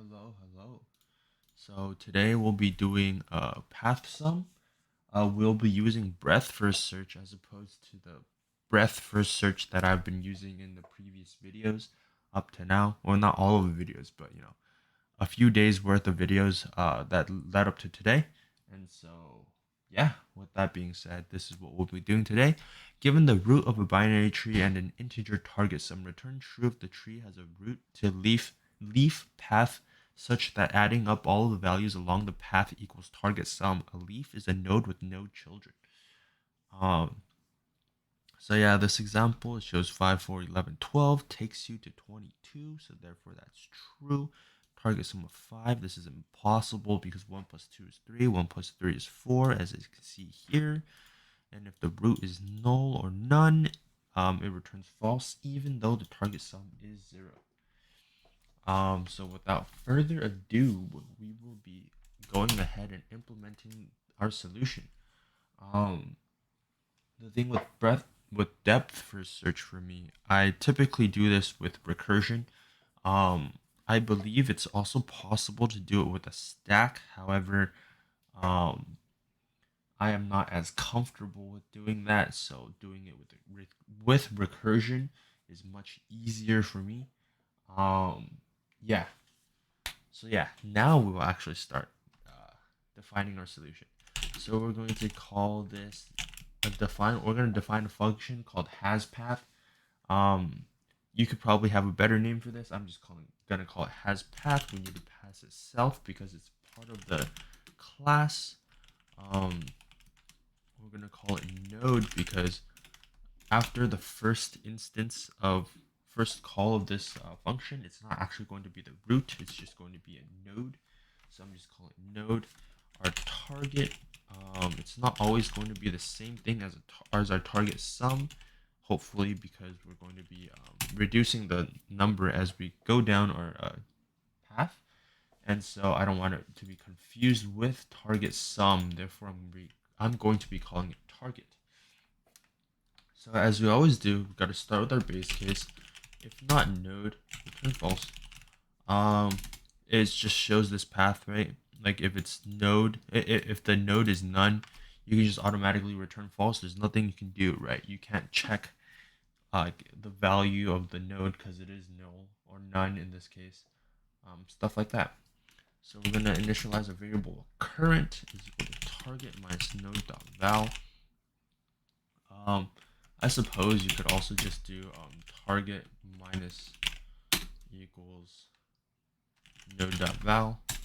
Hello. So today we'll be doing a path sum. We'll be using breadth first search as opposed to the breadth first search that I've been using in the previous videos up to now. Well, not all of the videos, but a few days worth of videos that led up to today. And so, yeah, with that being said, this is what we'll be doing today. Given the root of a binary tree and an integer target sum, return true if the tree has a root to leaf path such that adding up all of the values along the path equals target sum. A leaf is a node with no children. Um, so yeah, this example it shows 5, 4, 11, 12 takes you to 22, so therefore that's true. Target sum of 5, this is impossible because 1 plus 2 is 3, 1 plus 3 is 4, as you can see here. And if the root is null or none, it returns false, even though the target sum is 0. So without further ado, we will be going ahead and implementing our solution. Um, the thing with depth first search for me, I typically do this with recursion. Um, I believe it's also possible to do it with a stack. However, um, I am not as comfortable with doing that, so doing it with recursion is much easier for me. Um, yeah. So yeah, now we will actually start defining our solution. So we're going to call this we're going to define a function called hasPath. Um, you could probably have a better name for this. I'm just gonna call it hasPath. We need to pass itself because it's part of the class. Um, we're gonna call it node because after the first call of this function, it's not actually going to be the root. It's just going to be a node. So I'm just calling it node. Our target, it's not always going to be the same thing as our target sum. Hopefully, because we're going to be reducing the number as we go down our path, and so I don't want it to be confused with target sum. Therefore, I'm going to be calling it target. So as we always do, we've got to start with our base case. If not node, return false. Um, it just shows this path, right? Like if it's node, if the node is none, you can just automatically return false. There's nothing you can do, right? You can't check the value of the node because it is null or none in this case. Stuff like that. So we're gonna initialize a variable current is equal to target minus node.val. Um, I suppose you could also just do target minus equals node.val. I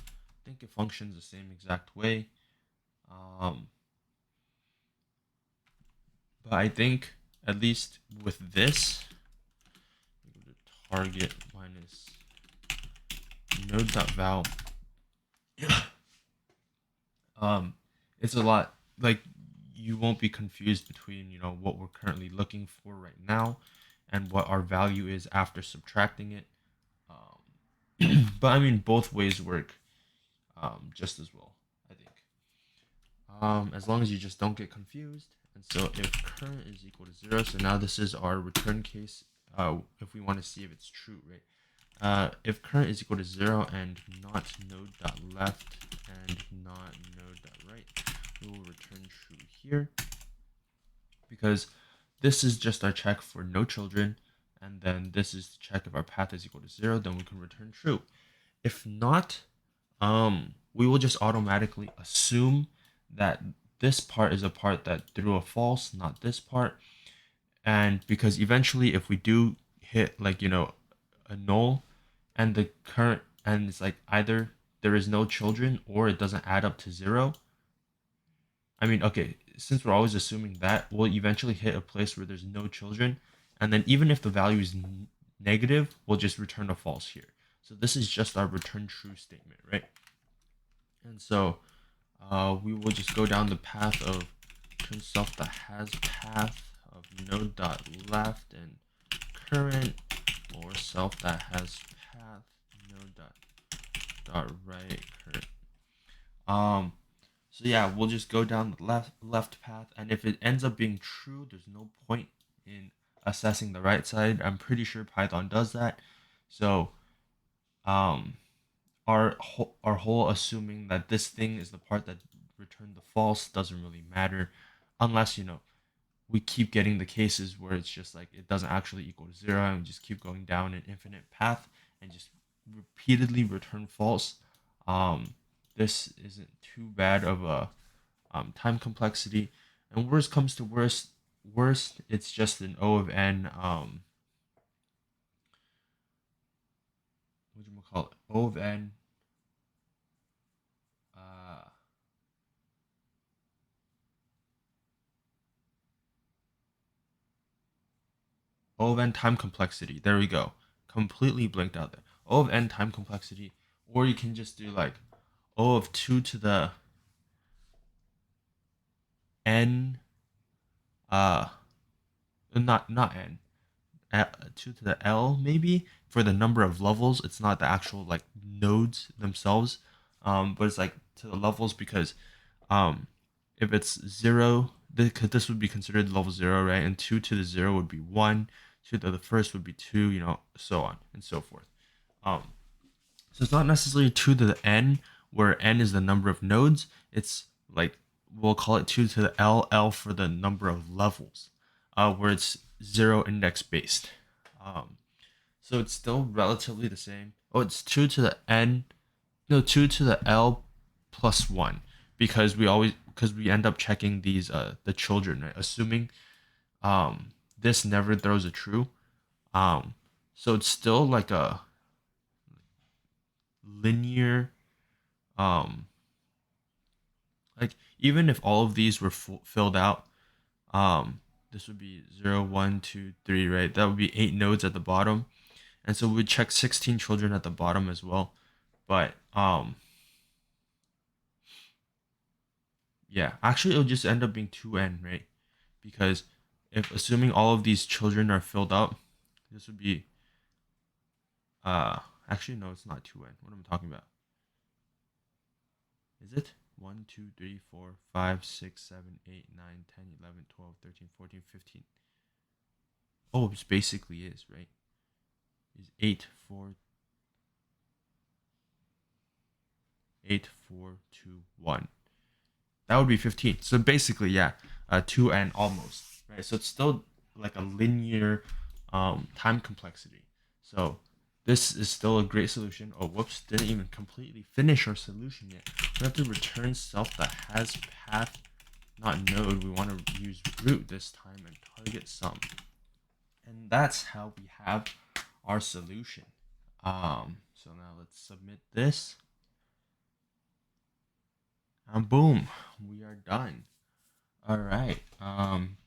think it functions the same exact way. Um, but I think at least with this, target minus node.val, um, it's a lot like you won't be confused between what we're currently looking for right now and what our value is after subtracting it. But I mean both ways work just as well, I think. As long as you just don't get confused. And so if current is equal to 0, so now this is our return case if we want to see if it's true, right? If current is equal to 0 and not node.left and not node.right, we will return true here because this is just our check for no children, and then this is to check if our path is equal to 0, then we can return true. If not, we will just automatically assume that this part is a part that threw a false, not this part. And because eventually if we do hit a null and the current and it's like either there is no children or it doesn't add up to 0. I mean, okay, since we're always assuming that, we'll eventually hit a place where there's no children, and then even if the value is negative, we'll just return a false here. So this is just our return true statement, right? And so we will just go down the path of return self that has path of node dot left and current, or self that has path node dot right current. Um, so yeah, we'll just go down the left path, and if it ends up being true, there's no point in assessing the right side. I'm pretty sure Python does that. So our whole assuming that this thing is the part that returned the false doesn't really matter, unless we keep getting the cases where it's just like it doesn't actually equal to zero, and we just keep going down an infinite path and just repeatedly return false. Um, this isn't too bad of a time complexity, and worst comes to worst, it's just an O of n. What do you call it? O of n. Uh, O of n time complexity. There we go. Completely blinked out there. O of n time complexity, or you can just do like O of 2 to the n. Uh, not n. 2 to the L maybe for the number of levels. It's not the actual like nodes themselves, but it's like to the levels because um, if it's zero, because this would be considered level zero, right? And 2 to the 0 would be 1, 2 to the first would be 2, so on and so forth. Um, so it's not necessarily 2 to the n, where n is the number of nodes. It's like we'll call it 2 to the L for the number of levels, where it's zero index based. Um, so it's still relatively the same. Oh, it's 2 to the n, no, 2 to the L plus 1, because we end up checking these the children, right? Assuming this never throws a true. Um, so it's still like a linear, um like even if all of these were filled out, this would be 0, 1, 2, 3, right? That would be 8 nodes at the bottom, and so we'd check 16 children at the bottom as well. But yeah, actually it'll just end up being 2n, right? Because if assuming all of these children are filled up, this would be actually no, it's not 2n. What am I talking about? Is it 1, 2, 3, 4, 5, 6, 7, 8, 9, 10, 11, 12, 13, 14, 15? Oh, it basically is, right? Is 8, 4, 8, 4, 2, 1. That would be 15. So basically, yeah, 2n almost, right? So it's still like a linear time complexity. So this is still a great solution. Oh, whoops, didn't even completely finish our solution yet. We have to return self that has path, not node. We want to use root this time and target sum. And that's how we have our solution. So now let's submit this. And boom, we are done. All right.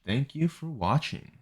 Thank you for watching.